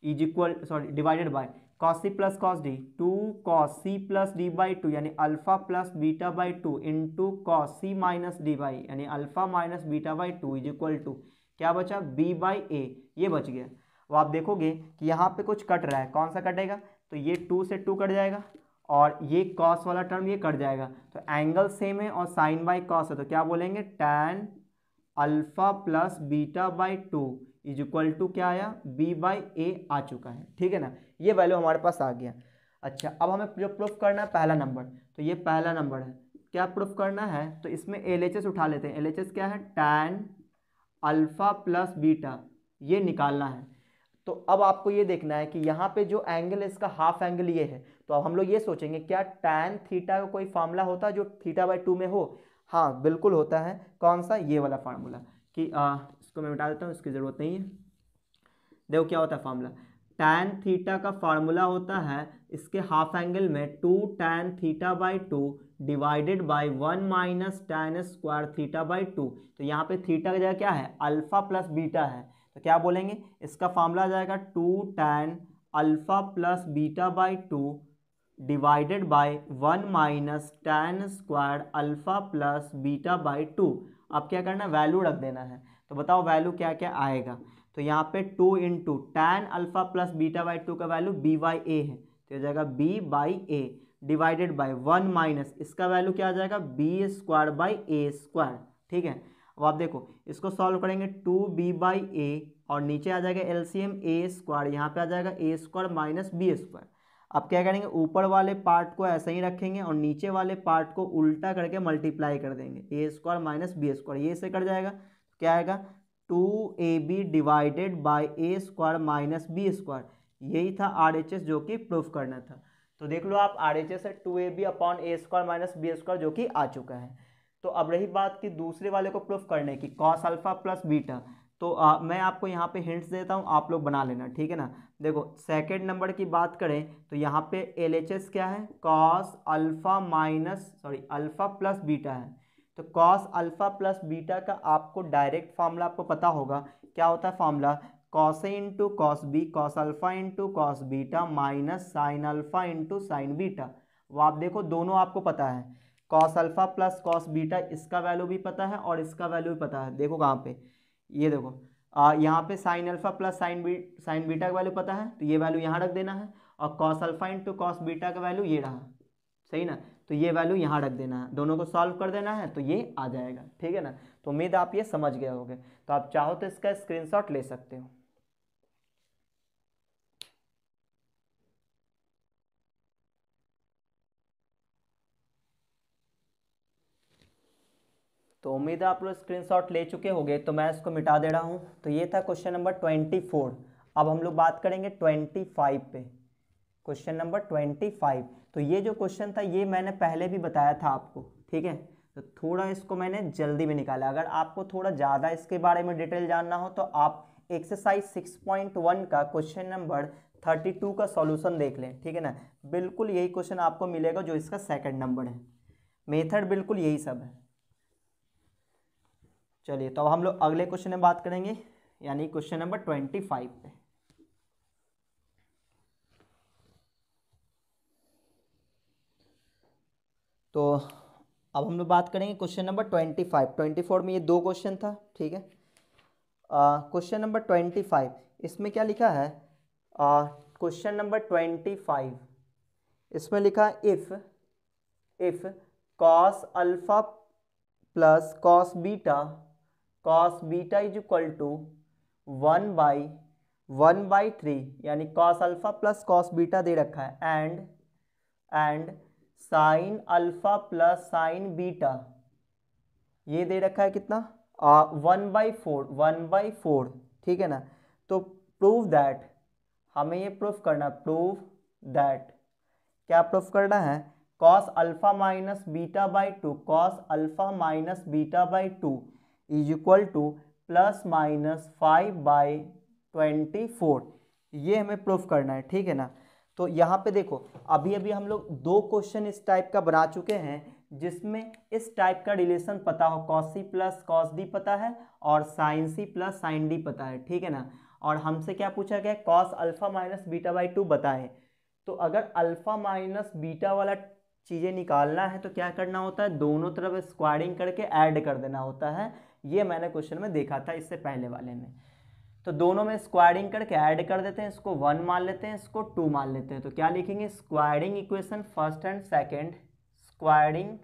is equal, sorry divided by cos c plus cos d, 2 cos c plus d by 2 यानी alpha plus beta by 2 into cos c minus d by यानी alpha minus beta by 2 is equal to क्या बचा, B by ए, ये बच गया। वो आप देखोगे कि यहाँ पे कुछ कट रहा है, कौन सा कटेगा, तो ये 2 से 2 कट जाएगा और ये कॉस वाला टर्म ये कट जाएगा, तो एंगल सेम है और साइन बाई कॉस है, तो क्या बोलेंगे tan alpha plus beta by 2 is equal to क्या आया, बी बाई ए आ चुका है, ठीक है ना, ये वैल्यू हमारे पास आ गया। अच्छा, अब हमें जो प्रूफ करना है पहला नंबर, तो ये पहला नंबर है, क्या प्रूफ करना है, तो इसमें LHS उठा लेते हैं। LHS क्या है, टैन अल्फा प्लस बीटा, ये निकालना है। तो अब आपको ये देखना है कि यहाँ पे जो एंगल है इसका हाफ एंगल ये है, तो अब हम लोग ये सोचेंगे क्या टैन थीटा का कोई फार्मूला होता है जो थीटा बाई 2 में हो, हाँ बिल्कुल होता है, कौन सा, ये वाला फार्मूला, कि इसको मैं मिटा देता हूँ, इसकी ज़रूरत नहीं है। देखो क्या होता है फार्मूला, टैन थीटा का फार्मूला होता है इसके हाफ एंगल में 2 tan theta by 2 divided by 1 minus tan square theta by 2। तो यहाँ पे थीटा का जगह क्या है, अल्फा प्लस बीटा है, तो क्या बोलेंगे, इसका फार्मूला आ जाएगा 2 tan alpha plus beta by 2 divided by 1 minus tan square alpha plus beta by 2। अब क्या करना है, वैल्यू रख देना है, तो बताओ वैल्यू क्या क्या आएगा, तो यहाँ पे 2 into tan alpha plus beta by 2 का वैल्यू बी बाई ए है, तो हो जाएगा b by a divided by 1 minus इसका वैल्यू क्या आ जाएगा, b square by A square, ठीक है। अब आप देखो इसको सॉल्व करेंगे 2b बाई ए और नीचे आ जाएगा LCM ए स्क्वायर, यहाँ पे आ जाएगा a square minus B square. अब क्या करेंगे, ऊपर वाले पार्ट को ऐसे ही रखेंगे और नीचे वाले पार्ट को उल्टा करके मल्टीप्लाई कर देंगे, a square minus B square, ये से कट जाएगा, क्या आएगा 2ab divided by A square minus B square. यही था RHS जो कि प्रूफ करना था। तो देख लो आप RHS है 2ab अपॉन ए स्क्वायर माइनस बी स्क्वायर जो कि आ चुका है। तो अब रही बात कि दूसरे वाले को प्रूफ करने की, कॉस अल्फा प्लस बीटा, तो मैं आपको यहाँ पे हिंट्स देता हूँ, आप लोग बना लेना, ठीक है ना। देखो सेकंड नंबर की बात करें तो यहाँ पे LHS क्या है, cos alpha minus alpha plus beta है, तो कॉस अल्फा प्लस बीटा का आपको डायरेक्ट फार्मूला आपको पता होगा, क्या होता है फार्मूला, कॉस ए into cos b cos alpha into cos beta minus sine alpha into sine beta. वो आप देखो दोनों आपको पता है, cos alpha plus cos beta इसका वैल्यू भी पता है और इसका वैल्यू भी पता है। देखो कहाँ पे, ये देखो यहाँ पे sign alpha plus sine beta का वैल्यू पता है, तो ये वैल्यू यहाँ रख देना है, और cos alpha into cos beta का वैल्यू ये रहा, सही ना, तो ये वैल्यू यहाँ रख देना है, दोनों को सॉल्व कर देना है, तो ये आ जाएगा, ठीक है ना। तो उम्मीद आप ये समझ गए होंगे, तो आप चाहो तो इसका स्क्रीनशॉट ले सकते हो। तो उम्मीद है आप लोग स्क्रीनशॉट ले चुके होंगे, तो मैं इसको मिटा दे रहा हूँ। तो ये था क्वेश्चन नंबर 24। अब हम लोग बात करेंगे 25 पे, क्वेश्चन नंबर 25। तो ये जो क्वेश्चन था ये मैंने पहले भी बताया था आपको, ठीक है। तो थोड़ा इसको मैंने जल्दी में निकाला। अगर आपको थोड़ा ज़्यादा इसके बारे में डिटेल जानना हो तो आप एक्सरसाइज 6.1 का क्वेश्चन नंबर 32 का सॉल्यूशन देख लें, ठीक है ना। बिल्कुल यही क्वेश्चन आपको मिलेगा जो इसका सेकंड नंबर है, मेथड बिल्कुल यही सब है। चलिए तो अब हम लोग अगले क्वेश्चन में बात करेंगे, यानी क्वेश्चन नंबर 25 पे। तो अब हम लोग बात करेंगे क्वेश्चन नंबर 25। 24 में ये दो क्वेश्चन था, ठीक है। क्वेश्चन नंबर 25 इसमें क्या लिखा है, क्वेश्चन नंबर 25 इसमें लिखा है if cos alpha plus cos beta is equal to 1/3, यानी cos alpha plus cos beta दे रखा है, and sine alpha plus sine beta ये दे रखा है कितना, 1/4, ठीक है ना। तो प्रूव दैट, हमें ये प्रूफ करना, प्रूव दैट क्या प्रूफ करना है, cos alpha minus beta by 2 cos alpha minus beta by 2 is equal two plus minus 5/24, ये हमें प्रूफ करना है, ठीक है ना। तो यहाँ पे देखो अभी अभी हम लोग दो क्वेश्चन इस टाइप का बना चुके हैं जिसमें इस टाइप का रिलेशन पता हो, cos c plus cos d पता है और sine c plus sine d पता है, ठीक है ना। और हमसे क्या पूछा गया, cos alpha minus beta by 2 बताएं। तो अगर अल्फा माइनस बीटा वाला चीज़ें निकालना है तो क्या करना होता है, दोनों तरफ स्क्वायरिंग करके ऐड कर देना होता है। ये मैंने क्वेश्चन में देखा था इससे पहले वाले में। तो दोनों में स्क्वायरिंग करके ऐड कर देते हैं, इसको 1 मान लेते हैं, इसको 2 मान लेते हैं। तो क्या लिखेंगे, squaring equation first and second, squaring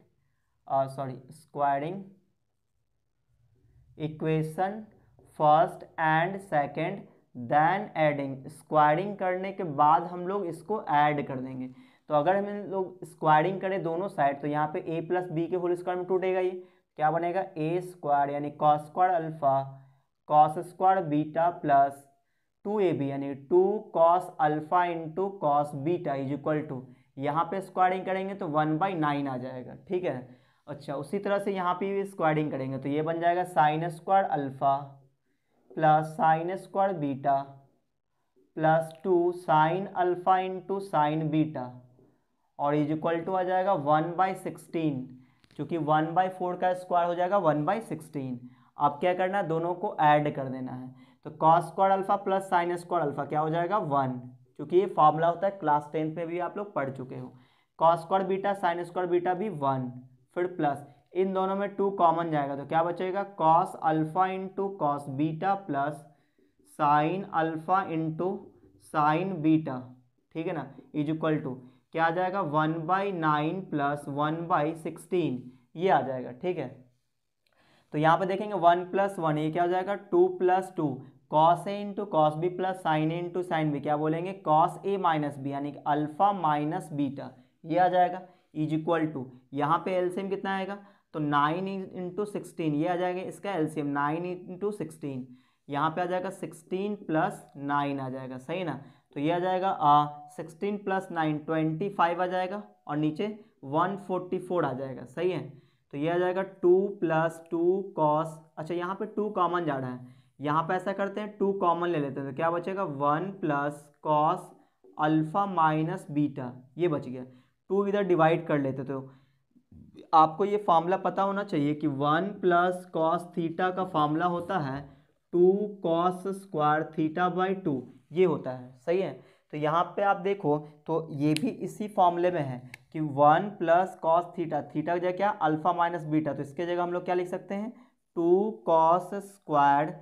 equation first and second, then adding, squaring करने के बाद हम लोग इसको ऐड कर देंगे। तो अगर हम लोग स्क्वायरिंग करें दोनों साइड तो यहाँ पे a प्लस बी के होल स्क्वायर में टूटेगा, ये क्या बनेगा, ए स्क्वायर यानी cos square alpha cos square beta plus 2ab यानी 2 cos alpha into cos beta is equal to, यहाँ पे स्क्वायरिंग करेंगे तो 1/9 आ जाएगा, ठीक है। अच्छा उसी तरह से यहाँ पे भी स्क्वायरिंग करेंगे तो ये बन जाएगा sine square alpha plus sign square beta plus 2 sine alpha into sine beta और इज इक्वल टू आ जाएगा 1/16, क्योंकि 1/4 का स्क्वायर हो जाएगा 1/16। अब क्या करना है, दोनों को ऐड कर देना है। तो cos square alpha plus sine square alpha क्या हो जाएगा 1, क्योंकि ये फॉर्मूला होता है क्लास 10th में भी आप लोग पढ़ चुके हो। Cos square beta sine square beta भी 1, फिर प्लस इन दोनों में 2 कॉमन जाएगा तो क्या बचेगा, cos alpha into cos beta plus sine alpha into sine beta, ठीक है ना, इज इक्वल टू क्या आ जाएगा 1/9 प्लस 1/16 ये आ जाएगा, ठीक है। तो यहाँ पे देखेंगे 1 + 1 ये क्या हो जाएगा 2 + 2 कॉस ए into cos B plus sine ए इंटू साइन बी, क्या बोलेंगे कॉस ए माइनस बी यानी कि अल्फा माइनस बीटा ये आ जाएगा इज इक्वल टू, यहाँ पे एलसीएम कितना आएगा तो 9 × 16 ये आ जाएगा इसका एलसीएम 9 × 16, यहाँ पे आ जाएगा 16 + 9 आ जाएगा, सही ना। तो ये आ जाएगा 16 + 9 25 आ जाएगा और नीचे 144 आ जाएगा, सही है। तो ये आ जाएगा 2 + 2 कॉस, अच्छा यहाँ पे 2 कॉमन जा रहा है, यहाँ पे ऐसा करते हैं 2 कॉमन ले लेते हैं तो क्या बचेगा 1 + कॉस अल्फा माइनस बीटा ये बच गया, 2 इधर डिवाइड कर लेते। तो आपको ये फार्मूला पता होना चाहिए कि 1 + कॉस थीटा का फार्मूला होता है 2 कॉस स्क्वायर थीटा/2 ये होता है, सही है। तो यहाँ पे आप देखो तो ये भी इसी फॉर्मूले में है कि 1 + कॉस थीटा, थीटा की जगह क्या अल्फा माइनस बीटा, तो इसके जगह हम लोग क्या लिख सकते हैं 2 कॉस स्क्वायर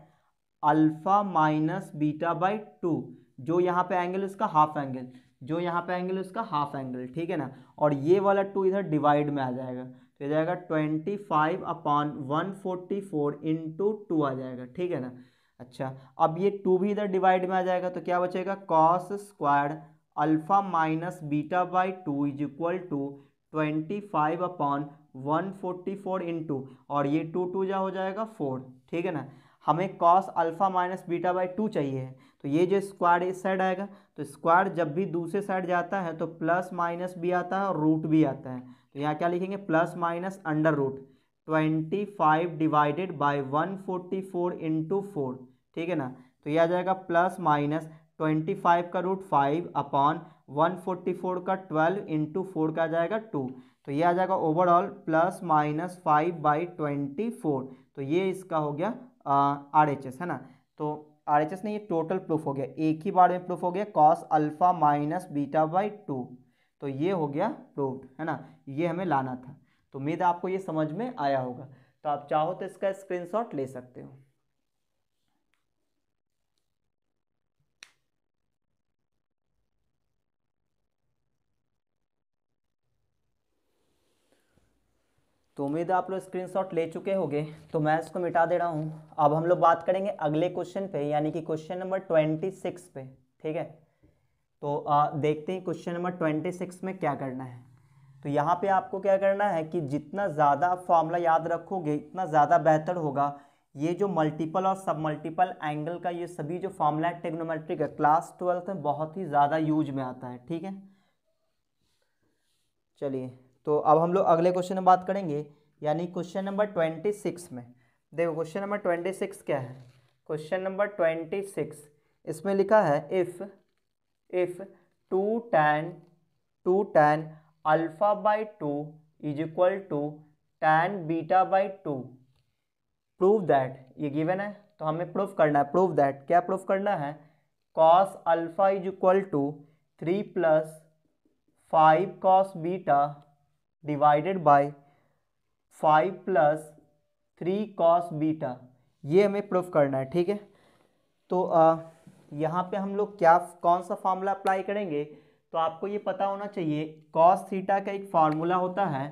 अल्फा माइनस बीटा/2, जो यहाँ पे एंगल उसका हाफ एंगल, जो यहाँ पे एंगल उसका हाफ एंगल, ठीक है ना। और ये वाला 2 इधर डिवाइड में आ जाएगा तो ये जाएगा 25/144 × 2 आ जाएगा, ठीक है ना। अच्छा अब ये 2 भी इधर डिवाइड में आ जाएगा तो क्या बचेगा cos square alpha minus beta is equal to 25/144 × और ये 2 जा हो जाएगा 4, ठीक है ना। हमें कॉस अल्फा माइनस बीटा/2 चाहिए है तो ये जो स्क्वायर इस साइड आएगा तो स्क्वायर जब भी दूसरे साइड जाता है तो प्लस माइनस भी आता है और रूट भी आता है, तो यहाँ क्या लिखेंगे plus minus under root, 25 divided by 144 into 4, ठीक है ना। तो ये आ जाएगा प्लस माइनस 25 का रूट 5 अपॉन 144 का 12 इंटू 4 का आ जाएगा 2। तो ये आ जाएगा ओवरऑल प्लस माइनस 5/24। तो ये इसका हो गया RHS, है ना। तो RHS नहीं, ये टोटल प्रूफ हो गया, एक ही बार में प्रूफ हो गया cos alpha minus beta by 2। तो ये हो गया प्रूफ, है ना। ये हमें लाना था। तो उम्मीद है आपको ये समझ में आया होगा। तो आप चाहो तो इसका स्क्रीनशॉट ले सकते हो। तो उम्मीद है आप लोग स्क्रीनशॉट ले चुके होंगे। तो मैं इसको मिटा दे रहा हूँ। अब हम लोग बात करेंगे अगले क्वेश्चन पे, यानी कि क्वेश्चन नंबर 26 पे, ठीक है। तो देखते हैं क्वेश्चन नंबर 26 में क्या करना है। तो यहाँ पे आपको क्या करना है कि जितना ज़्यादा आप फॉर्मूला याद रखोगे इतना ज़्यादा बेहतर होगा। ये जो मल्टीपल और सब मल्टीपल एंगल का ये सभी जो फॉर्मूला है ट्रिग्नोमेट्री का, क्लास 12 में बहुत ही ज़्यादा यूज में आता है, ठीक है। चलिए, तो अब हम लोग अगले क्वेश्चन में बात करेंगे, यानी क्वेश्चन नंबर 26 में। देखो क्वेश्चन नंबर 26 क्या है। क्वेश्चन नंबर 26 इसमें लिखा है if 2 tan alpha by 2 is equal to tan beta by 2, prove that, ये गिवन है तो हमें प्रूफ करना है। प्रूव दैट, क्या प्रूफ करना है, cos alpha is equal to 3 + 5 cos beta divided by 5 + 3 cos beta, ये हमें प्रूफ करना है, ठीक है। तो यहाँ पे हम लोग कौन सा फार्मूला अप्लाई करेंगे। तो आपको ये पता होना चाहिए cos थीटा का एक फार्मूला होता है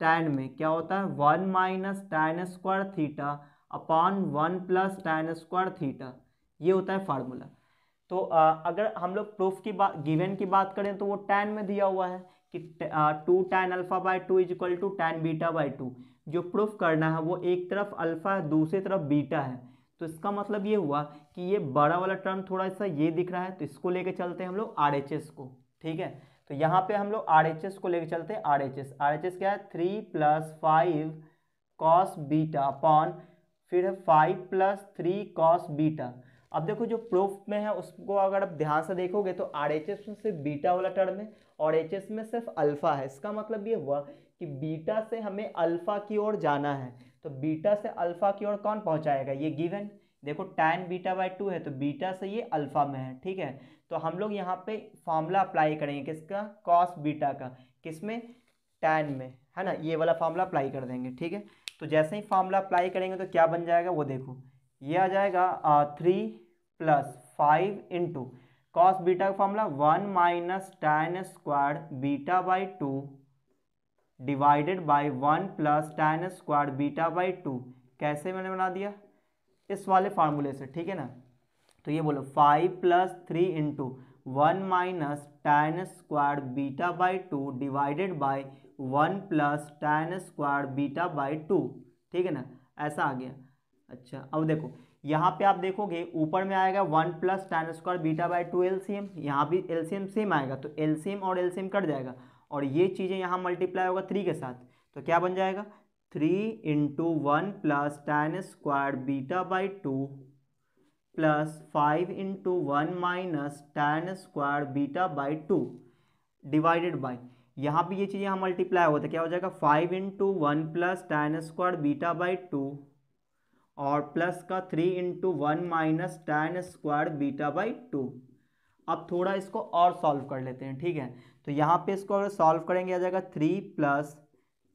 tan में, क्या होता है 1 - tan square theta upon 1 + tan square theta, ये होता है फार्मूला। तो अगर हम लोग प्रूफ की बात, गिवन की बात करें तो वो tan में दिया हुआ है कि 2 tan alpha by 2 is equal to tan beta by 2। जो प्रूफ करना है वो एक तरफ अल्फा है दूसरी तरफ बीटा है। तो इसका मतलब ये हुआ कि ये बड़ा वाला टर्म थोड़ा सा ये दिख रहा है, तो इसको लेके चलते हैं हम लोग RHS को, ठीक है। तो यहाँ पे हम लोग RHS को लेके चलते हैं। RHS क्या है 3 + 5 cos बीटा अपॉन फिर 5 + 3 cos बीटा। अब देखो जो प्रूफ में है उसको अगर आप ध्यान से देखोगे तो RHS में सिर्फ बीटा वाला टर्म है और HS में सिर्फ अल्फा है। इसका मतलब ये हुआ कि बीटा से हमें अल्फा की ओर जाना है। तो बीटा से अल्फा की ओर कौन पहुंचाएगा, ये गिवन। देखो tan बीटा बाई 2 है तो बीटा से ये अल्फा में है, ठीक है। तो हम लोग यहाँ पे फॉर्मूला अप्लाई करेंगे किसका, कॉस बीटा का, किसमें, tan में, है ना। ये वाला फॉर्मूला अप्लाई कर देंगे, ठीक है। तो जैसे ही फॉर्मूला अप्लाई करेंगे तो क्या बन जाएगा वो देखो, ये आ जाएगा 3 + 5 इंटू कॉस बीटा का formula 1 - tan square beta by 2 divided bye 1 + tan square beta by 2। कैसे मैंने बना दिया, इस वाले फार्मूले से, ठीक है ना। तो ये बोलो 5 + 3 into 1 - tan square beta by 2 divided bye 1 + tan square beta by 2, ठीक है ना। ऐसा आ गया। अच्छा अब देखो यहाँ पे आप देखोगे ऊपर में आएगा 1 + tan square beta by 2 LCM, यहाँ भी LCM सेम आएगा तो LCM और LCM कट जाएगा और ये चीज़ें यहाँ मल्टीप्लाई होगा 3 के साथ। तो क्या बन जाएगा 3 × 1 + tan square beta by 2 + 5 × 1 - tan square beta by 2 divided by, यहाँ भी ये चीज़ यहाँ मल्टीप्लाई होगा तो क्या हो जाएगा 5 × 1 + tan स्क्वायर बीटा बाई 2 और प्लस का 3 × 1 - tan स्क्वायर बीटा बाई 2। अब थोड़ा इसको और सॉल्व कर लेते हैं, ठीक है। तो यहाँ पे इसको अगर सॉल्व करेंगे आ जाएगा 3 +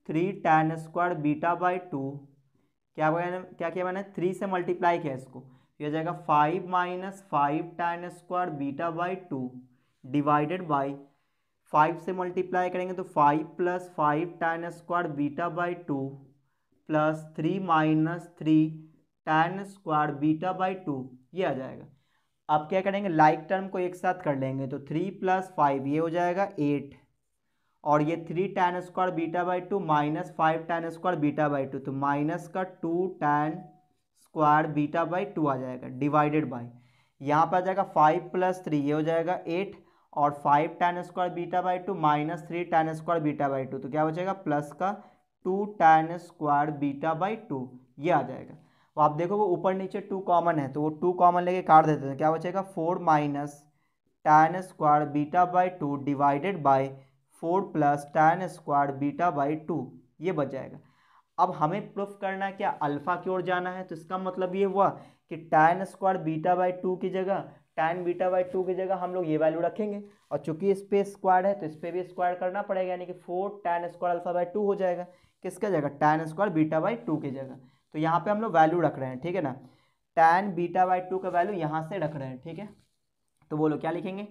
3 tan स्क्वायर बीटा बाई 2, क्या किया मैंने 3 से मल्टीप्लाई किया इसको, ये आ जाएगा 5 - 5 tan square beta by 2 divided by 5 से मल्टीप्लाई करेंगे तो 5 + 5 tan square beta by 2 + 3 - 3 tan square beta by 2, ये आ जाएगा। अब क्या करेंगे लाइक टर्म को एक साथ कर लेंगे तो 3 + 5 ये हो जाएगा 8 और ये 3 tan square beta by 2 - 5 tan square beta by 2 तो माइनस का 2 tan स्क्वायर बीटा बाई 2 आ जाएगा डिवाइडेड बाई, यहाँ पर आ जाएगा 5 + 3 ये हो जाएगा 8 और 5 tan square beta by 2 - 3 tan square beta by 2 तो क्या हो जाएगा प्लस का 2 tan स्क्वायर बीटा बाई 2, ये आ जाएगा। तो आप देखो वो ऊपर नीचे 2 कॉमन है, तो वो 2 कॉमन लेके काट देते हैं, क्या बचेगा 4 minus tan square beta by 2 divided by 4 plus tan square beta by 2, ये बच जाएगा। अब हमें प्रूफ करना है क्या, अल्फा की ओर जाना है, तो इसका मतलब ये हुआ कि tan स्क्वायर बीटा बाई 2 की जगह, tan बीटा बाई 2 की जगह हम लोग ये वैल्यू रखेंगे, और चूंकि इस पे स्क्वायर है तो इस पे भी स्क्वायर करना पड़ेगा, यानी कि 4 tan स्क्वायर अल्फा बाई 2 हो जाएगा, किसका जगह, tan स्क्वायर बीटा बाई 2 की जगह। तो यहाँ पे हम लोग वैल्यू रख रहे हैं, ठीक है ना, tan बीटा बाई 2 का वैल्यू यहाँ से रख रहे हैं, ठीक है। तो बोलो क्या लिखेंगे,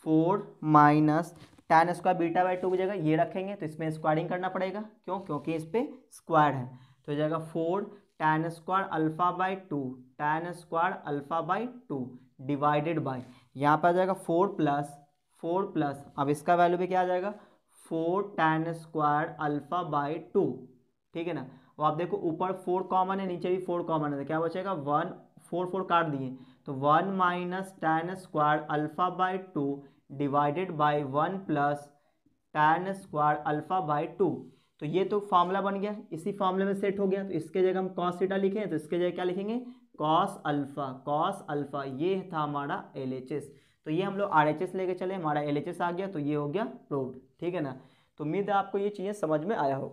4 minus tan square beta by 2 की जगह ये रखेंगे, तो इसमें स्क्वायरिंग करना पड़ेगा, क्यों, क्योंकि इस पे स्क्वायर है, तो हो जाएगा 4 tan square alpha by 2, tan square alpha by 2 divided by, यहाँ पर आ जाएगा 4 प्लस अब इसका वैल्यू भी क्या आ जाएगा 4 tan स्क्वायर अल्फा बाई 2, ठीक है ना। और आप देखो ऊपर 4 कॉमन है, नीचे भी 4 कॉमन है, तो क्या बचेगा 1, 4 काट दिए, तो 1 minus tan square alpha by 2 divided by 1 plus tan square alpha by 2। तो ये तो फॉर्मूला बन गया, इसी फॉर्मूले में सेट हो गया, तो इसके जगह हम cos थीटा लिखें, तो इसके जगह क्या लिखेंगे cos अल्फा, ये था हमारा LHS। तो ये हम लोग RHS लेके चले, हमारा LHS आ गया, तो ये हो गया प्रूव्ड, ठीक है ना। तो उम्मीद है आपको ये चीज़ें समझ में आया हो।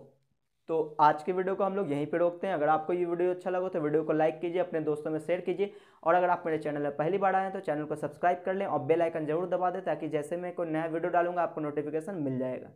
तो आज के वीडियो को हम लोग यहीं पे रोकते हैं। अगर आपको ये वीडियो अच्छा लगा तो वीडियो को लाइक कीजिए, अपने दोस्तों में शेयर कीजिए, और अगर आप मेरे चैनल पर पहली बार आए हैं तो चैनल को सब्सक्राइब कर लें और बेल आइकन जरूर दबा दें, ताकि जैसे मैं कोई नया वीडियो डालूंगा आपको नोटिफिकेशन मिल जाएगा।